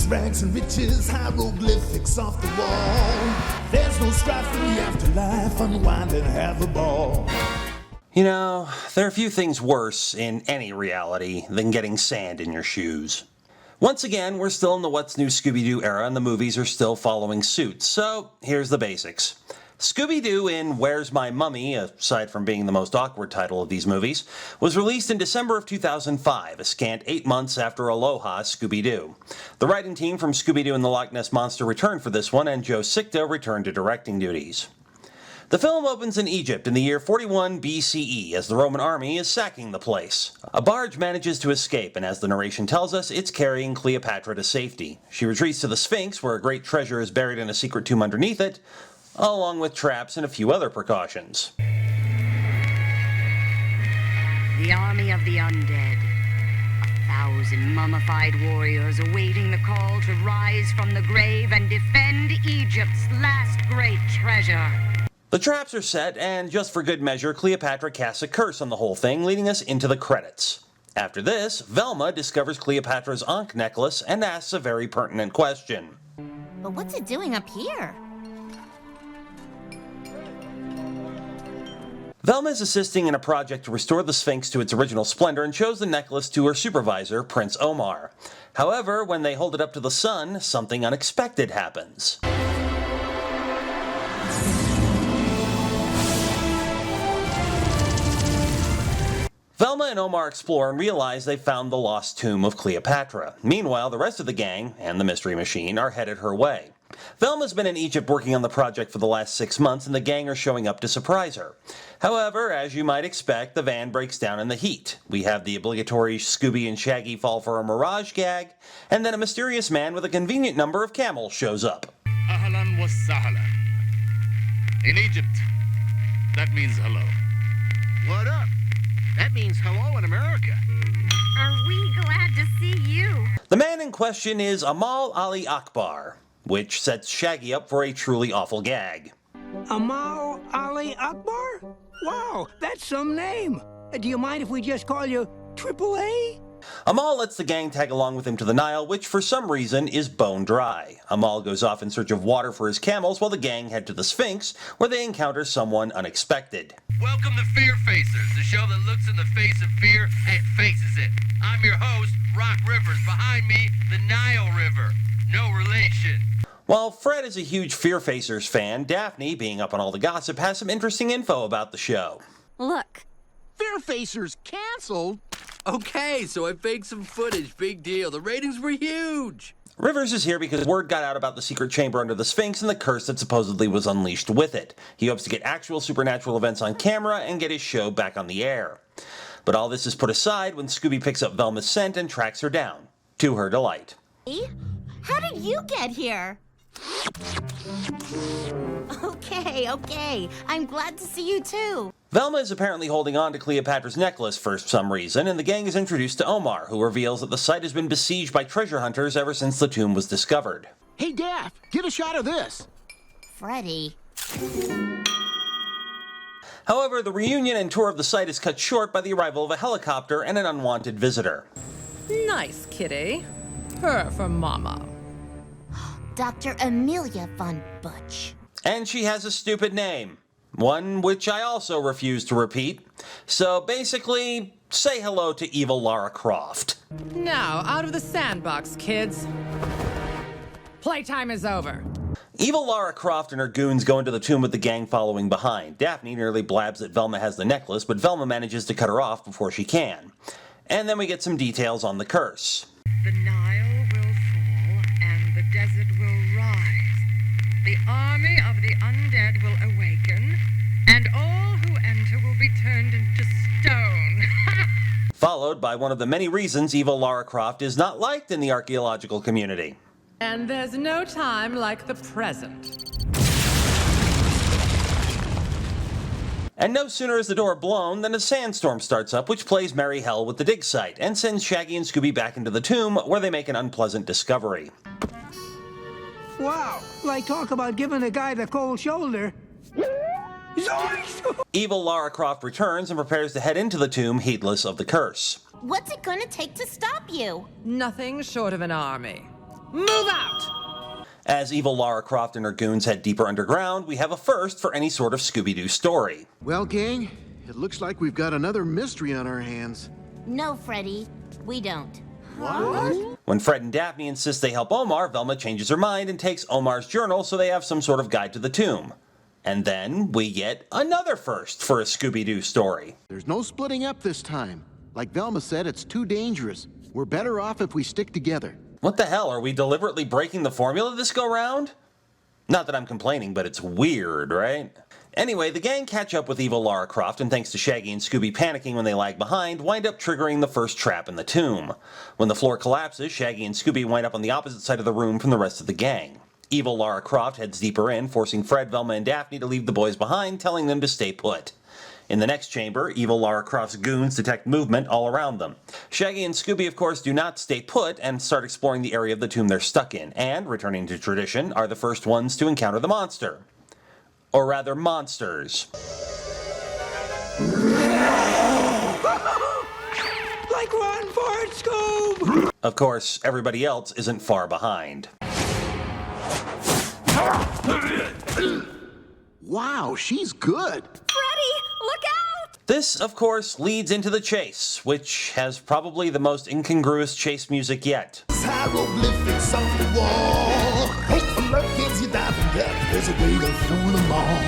Rags and riches, hieroglyphics off the wall. There's no strife in the afterlife, unwind and have a ball. You know, there are few things worse in any reality than getting sand in your shoes. Once again, we're still in the What's New Scooby-Doo era and the movies are still following suit, so here's the basics. Scooby-Doo in Where's My Mummy, aside from being the most awkward title of these movies, was released in December of 2005, a scant 8 months after Aloha Scooby-Doo. The writing team from Scooby-Doo and the Loch Ness Monster returned for this one, and Joe Sicta returned to directing duties. The film opens in Egypt in the year 41 BCE as the Roman army is sacking the place. A barge manages to escape, and as the narration tells us, it's carrying Cleopatra to safety. She retreats to the Sphinx, where a great treasure is buried in a secret tomb underneath it, along with traps and a few other precautions. The army of the undead. 1,000 mummified warriors awaiting the call to rise from the grave and defend Egypt's last great treasure. The traps are set, and just for good measure, Cleopatra casts a curse on the whole thing, leading us into the credits. After this, Velma discovers Cleopatra's Ankh necklace and asks a very pertinent question. But what's it doing up here? Velma is assisting in a project to restore the Sphinx to its original splendor and shows the necklace to her supervisor, Prince Omar. However, when they hold it up to the sun, something unexpected happens. Velma and Omar explore and realize they've found the lost tomb of Cleopatra. Meanwhile, the rest of the gang, and the Mystery Machine, are headed her way. Velma's been in Egypt working on the project for the last 6 months, and the gang are showing up to surprise her. However, as you might expect, the van breaks down in the heat. We have the obligatory Scooby and Shaggy fall for a mirage gag, and then a mysterious man with a convenient number of camels shows up. Ahlan wa sahlan. In Egypt, that means hello. What up? That means hello in America. Are we glad to see you? The man in question is Amal Ali Akbar, which sets Shaggy up for a truly awful gag. Amal Ali Akbar? Wow, that's some name. Do you mind if we just call you Triple A? Amal lets the gang tag along with him to the Nile, which for some reason is bone dry. Amal goes off in search of water for his camels while the gang head to the Sphinx, where they encounter someone unexpected. Welcome to Fear Facers, the show that looks in the face of fear and faces it. I'm your host, Rock Rivers. Behind me, the Nile River. No relation. While Fred is a huge Fear Facers fan, Daphne, being up on all the gossip, has some interesting info about the show. Look. Fear Facers canceled? Okay, so I faked some footage. Big deal. The ratings were huge. Rivers is here because word got out about the secret chamber under the Sphinx and the curse that supposedly was unleashed with it. He hopes to get actual supernatural events on camera and get his show back on the air. But all this is put aside when Scooby picks up Velma's scent and tracks her down, to her delight. How did you get here? Okay. I'm glad to see you too. Velma is apparently holding on to Cleopatra's necklace for some reason, and the gang is introduced to Omar, who reveals that the site has been besieged by treasure hunters ever since the tomb was discovered. Hey, Daff, get a shot of this. Freddy. However, the reunion and tour of the site is cut short by the arrival of a helicopter and an unwanted visitor. Nice kitty. Her for Mama. Dr. Amelia von Butch. And she has a stupid name. One which I also refuse to repeat. So basically, say hello to evil Lara Croft. Now, out of the sandbox, kids. Playtime is over. Evil Lara Croft and her goons go into the tomb with the gang following behind. Daphne nearly blabs that Velma has the necklace, but Velma manages to cut her off before she can. And then we get some details on the curse. The Nile will fall and the desert will rise. The army of the undead will awaken, and all who enter will be turned into stone. Followed by one of the many reasons Evil Lara Croft is not liked in the archaeological community. And there's no time like the present. And no sooner is the door blown than a sandstorm starts up, which plays merry hell with the dig site, and sends Shaggy and Scooby back into the tomb, where they make an unpleasant discovery. Wow, like talk about giving a guy the cold shoulder. Zoinks! Evil Lara Croft returns and prepares to head into the tomb, heedless of the curse. What's it gonna take to stop you? Nothing short of an army. Move out! As Evil Lara Croft and her goons head deeper underground, we have a first for any sort of Scooby-Doo story. Well, gang, it looks like we've got another mystery on our hands. No, Freddy, we don't. What? When Fred and Daphne insist they help Omar, Velma changes her mind and takes Omar's journal so they have some sort of guide to the tomb. And then we get another first for a Scooby-Doo story. There's no splitting up this time. Like Velma said, it's too dangerous. We're better off if we stick together. What the hell, are we deliberately breaking the formula this go-round? Not that I'm complaining, but it's weird, right? Anyway, the gang catch up with Evil Lara Croft, and thanks to Shaggy and Scooby panicking when they lag behind, wind up triggering the first trap in the tomb. When the floor collapses, Shaggy and Scooby wind up on the opposite side of the room from the rest of the gang. Evil Lara Croft heads deeper in, forcing Fred, Velma, and Daphne to leave the boys behind, telling them to stay put. In the next chamber, Evil Lara Croft's goons detect movement all around them. Shaggy and Scooby, of course, do not stay put and start exploring the area of the tomb they're stuck in, and, returning to tradition, are the first ones to encounter the monster. Or rather, monsters. Like run for it, Scoob! Of course, everybody else isn't far behind. Wow, she's good. Freddy, look out! This, of course, leads into the chase, which has probably the most incongruous chase music yet. Hieroglyphics on the wall. Hope for luck gives you diving death. There's a way to fool them all.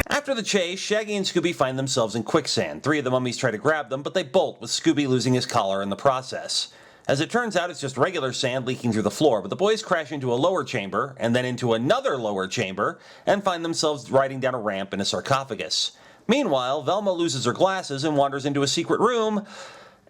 After the chase, Shaggy and Scooby find themselves in quicksand. 3 of the mummies try to grab them, but they bolt, with Scooby losing his collar in the process. As it turns out, it's just regular sand leaking through the floor, but the boys crash into a lower chamber, and then into another lower chamber, and find themselves riding down a ramp in a sarcophagus. Meanwhile, Velma loses her glasses and wanders into a secret room,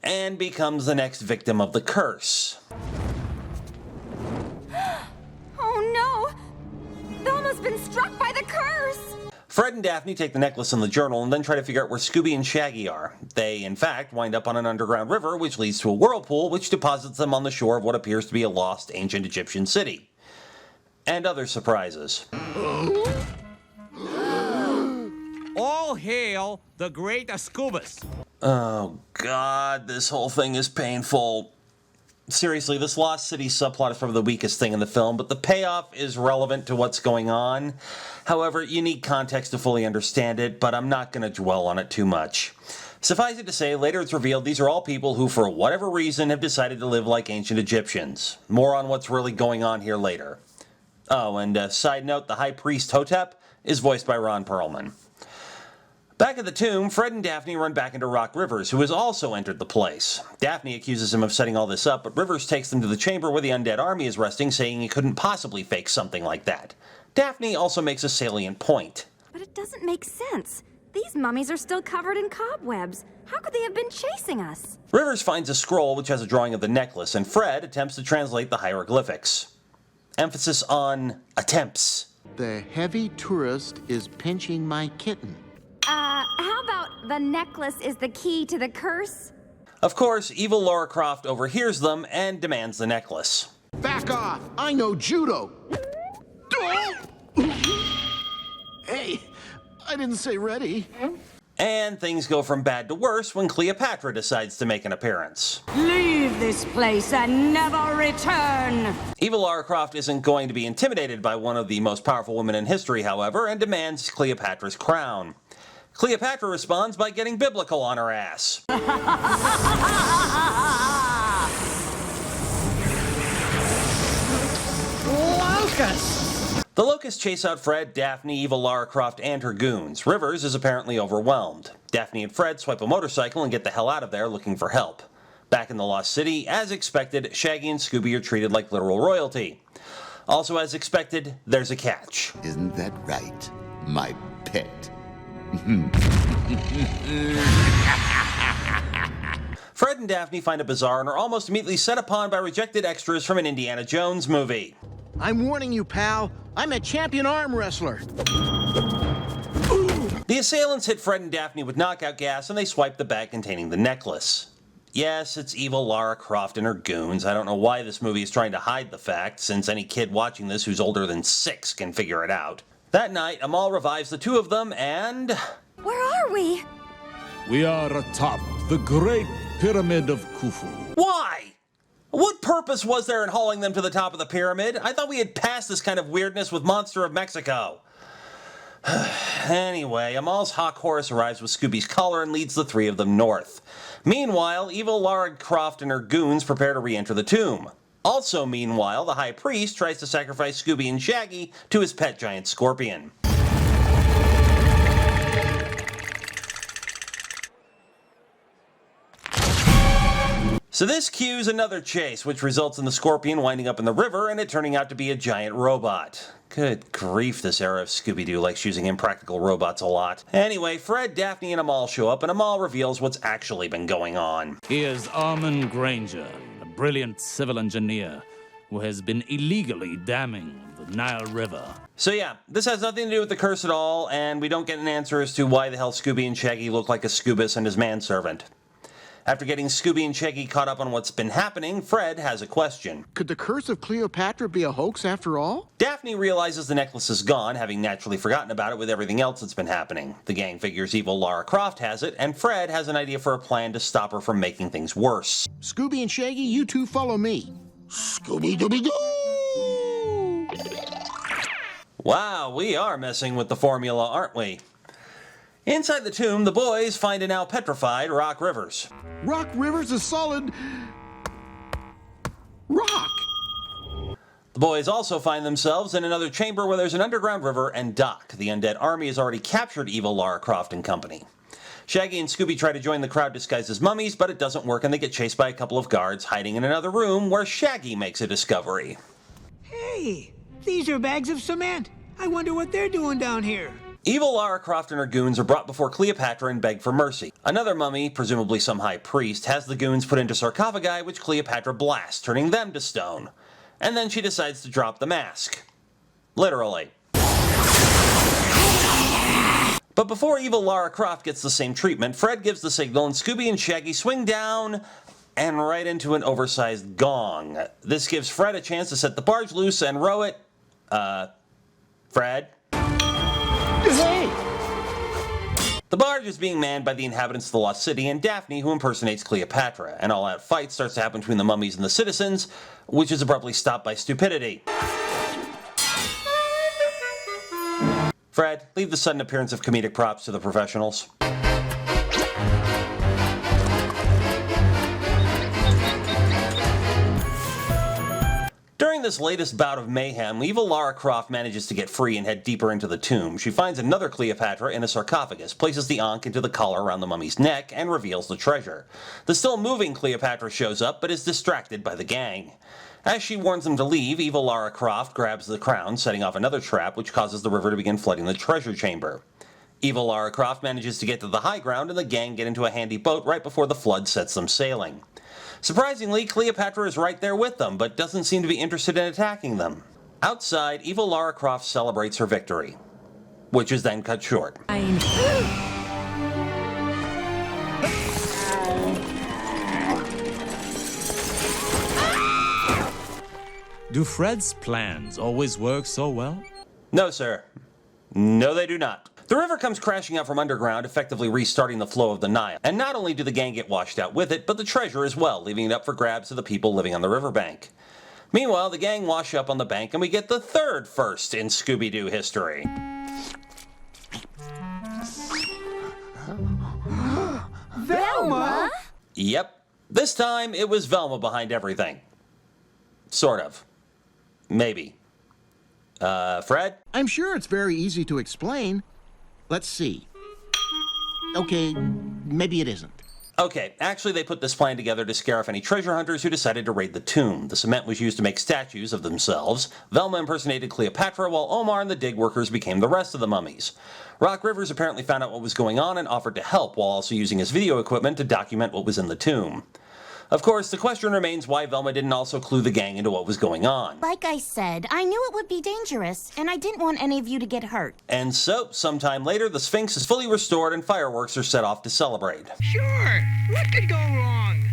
and becomes the next victim of the curse. Oh no! Velma's been struck by the curse! Fred and Daphne take the necklace and the journal and then try to figure out where Scooby and Shaggy are. They, in fact, wind up on an underground river which leads to a whirlpool which deposits them on the shore of what appears to be a lost ancient Egyptian city. And other surprises. All hail the great Scubas. Oh god, this whole thing is painful. Seriously, this Lost City subplot is probably the weakest thing in the film, but the payoff is relevant to what's going on. However, you need context to fully understand it, but I'm not going to dwell on it too much. Suffice it to say, later it's revealed these are all people who, for whatever reason, have decided to live like ancient Egyptians. More on what's really going on here later. Oh, and side note, the High Priest Hotep is voiced by Ron Perlman. Back at the tomb, Fred and Daphne run back into Rock Rivers, who has also entered the place. Daphne accuses him of setting all this up, but Rivers takes them to the chamber where the undead army is resting, saying he couldn't possibly fake something like that. Daphne also makes a salient point. But it doesn't make sense. These mummies are still covered in cobwebs. How could they have been chasing us? Rivers finds a scroll which has a drawing of the necklace, and Fred attempts to translate the hieroglyphics. Emphasis on attempts. The heavy tourist is pinching my kitten. How about the necklace is the key to the curse? Of course, evil Lara Croft overhears them and demands the necklace. Back off! I know judo! Hey, I didn't say ready. And things go from bad to worse when Cleopatra decides to make an appearance. Leave this place and never return! Evil Lara Croft isn't going to be intimidated by one of the most powerful women in history, however, and demands Cleopatra's crown. Cleopatra responds by getting biblical on her ass. Wow! circus! The Locusts chase out Fred, Daphne, evil Lara Croft, and her goons. Rivers is apparently overwhelmed. Daphne and Fred swipe a motorcycle and get the hell out of there looking for help. Back in the Lost City, as expected, Shaggy and Scooby are treated like literal royalty. Also as expected, there's a catch. Isn't that right, my pet? Fred and Daphne find a bazaar and are almost immediately set upon by rejected extras from an Indiana Jones movie. I'm warning you, pal. I'm a champion arm wrestler. The assailants hit Fred and Daphne with knockout gas and they swipe the bag containing the necklace. Yes, it's evil Lara Croft and her goons. I don't know why this movie is trying to hide the fact, since any kid watching this who's older than 6 can figure it out. That night, Amal revives the two of them and... Where are we? We are atop the Great Pyramid of Khufu. Why? What purpose was there in hauling them to the top of the pyramid? I thought we had passed this kind of weirdness with Monster of Mexico. Anyway, Amal's hawk horse arrives with Scooby's collar and leads the three of them north. Meanwhile, evil Lara Croft and her goons prepare to re-enter the tomb. Also meanwhile, the High Priest tries to sacrifice Scooby and Shaggy to his pet giant scorpion. So this cues another chase, which results in the scorpion winding up in the river and it turning out to be a giant robot. Good grief, this era of Scooby-Doo likes using impractical robots a lot. Anyway, Fred, Daphne, and Amal show up, and Amal reveals what's actually been going on. He is Armand Granger, a brilliant civil engineer who has been illegally damming the Nile River. So yeah, this has nothing to do with the curse at all, and we don't get an answer as to why the hell Scooby and Shaggy look like a Scoobus and his manservant. After getting Scooby and Shaggy caught up on what's been happening, Fred has a question. Could the curse of Cleopatra be a hoax after all? Daphne realizes the necklace is gone, having naturally forgotten about it with everything else that's been happening. The gang figures evil Lara Croft has it, and Fred has an idea for a plan to stop her from making things worse. Scooby and Shaggy, you two follow me. Scooby-Dooby-Doo! Wow, we are messing with the formula, aren't we? Inside the tomb, the boys find a now petrified Rock Rivers. Rock Rivers is solid rock. The boys also find themselves in another chamber where there's an underground river and dock. The undead army has already captured evil Lara Croft and company. Shaggy and Scooby try to join the crowd disguised as mummies, but it doesn't work and they get chased by a couple of guards hiding in another room where Shaggy makes a discovery. Hey, these are bags of cement. I wonder what they're doing down here. Evil Lara Croft and her goons are brought before Cleopatra and beg for mercy. Another mummy, presumably some high priest, has the goons put into sarcophagi which Cleopatra blasts, turning them to stone. And then she decides to drop the mask. Literally. But before evil Lara Croft gets the same treatment, Fred gives the signal and Scooby and Shaggy swing down and right into an oversized gong. This gives Fred a chance to set the barge loose and row it. Fred? Hey! The barge is being manned by the inhabitants of the Lost City and Daphne, who impersonates Cleopatra. An all-out fight starts to happen between the mummies and the citizens, which is abruptly stopped by stupidity. Fred, leave the sudden appearance of comedic props to the professionals. During this latest bout of mayhem, evil Lara Croft manages to get free and head deeper into the tomb. She finds another Cleopatra in a sarcophagus, places the ankh into the collar around the mummy's neck, and reveals the treasure. The still moving Cleopatra shows up, but is distracted by the gang. As she warns them to leave, evil Lara Croft grabs the crown, setting off another trap which causes the river to begin flooding the treasure chamber. Evil Lara Croft manages to get to the high ground and the gang get into a handy boat right before the flood sets them sailing. Surprisingly, Cleopatra is right there with them, but doesn't seem to be interested in attacking them. Outside, evil Lara Croft celebrates her victory, which is then cut short. Do Fred's plans always work so well? No, sir. No, they do not. The river comes crashing out from underground, effectively restarting the flow of the Nile. And not only do the gang get washed out with it, but the treasure as well, leaving it up for grabs to the people living on the riverbank. Meanwhile, the gang wash up on the bank and we get the third first in Scooby-Doo history. Velma? Yep. This time, it was Velma behind everything. Sort of. Maybe. Fred? I'm sure it's very easy to explain. Let's see. Okay, maybe it isn't. Okay, actually they put this plan together to scare off any treasure hunters who decided to raid the tomb. The cement was used to make statues of themselves. Velma impersonated Cleopatra, while Omar and the dig workers became the rest of the mummies. Rock Rivers apparently found out what was going on and offered to help, while also using his video equipment to document what was in the tomb. Of course, the question remains why Velma didn't also clue the gang into what was going on. Like I said, I knew it would be dangerous, and I didn't want any of you to get hurt. And so, sometime later, the Sphinx is fully restored and fireworks are set off to celebrate. Sure. What could go wrong?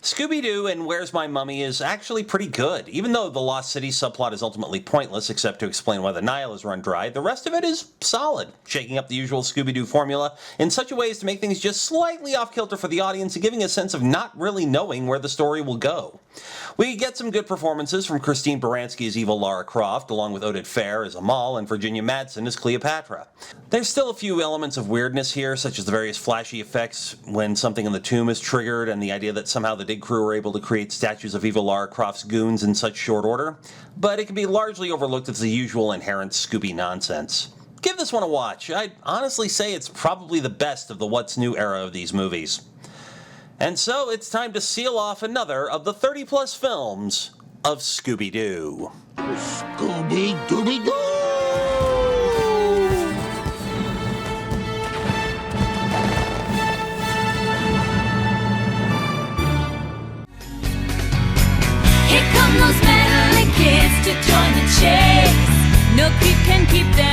Scooby-Doo and Where's My Mummy is actually pretty good. Even though the Lost City subplot is ultimately pointless except to explain why the Nile is run dry, the rest of it is solid, shaking up the usual Scooby-Doo formula in such a way as to make things just slightly off-kilter for the audience and giving a sense of not really knowing where the story will go. We get some good performances from Christine Baranski as evil Lara Croft, along with Oded Fehr as Amal and Virginia Madsen as Cleopatra. There's still a few elements of weirdness here, such as the various flashy effects when something in the tomb is triggered and the idea that somehow the dig crew were able to create statues of evil Lara Croft's goons in such short order, but it can be largely overlooked as the usual inherent Scooby nonsense. Give this one a watch. I'd honestly say it's probably the best of the What's New era of these movies. And so it's time to seal off another of the 30-plus films of Scooby-Doo. Scooby-Dooby-Doo! Here come those meddling kids to join the chase. No creep can keep them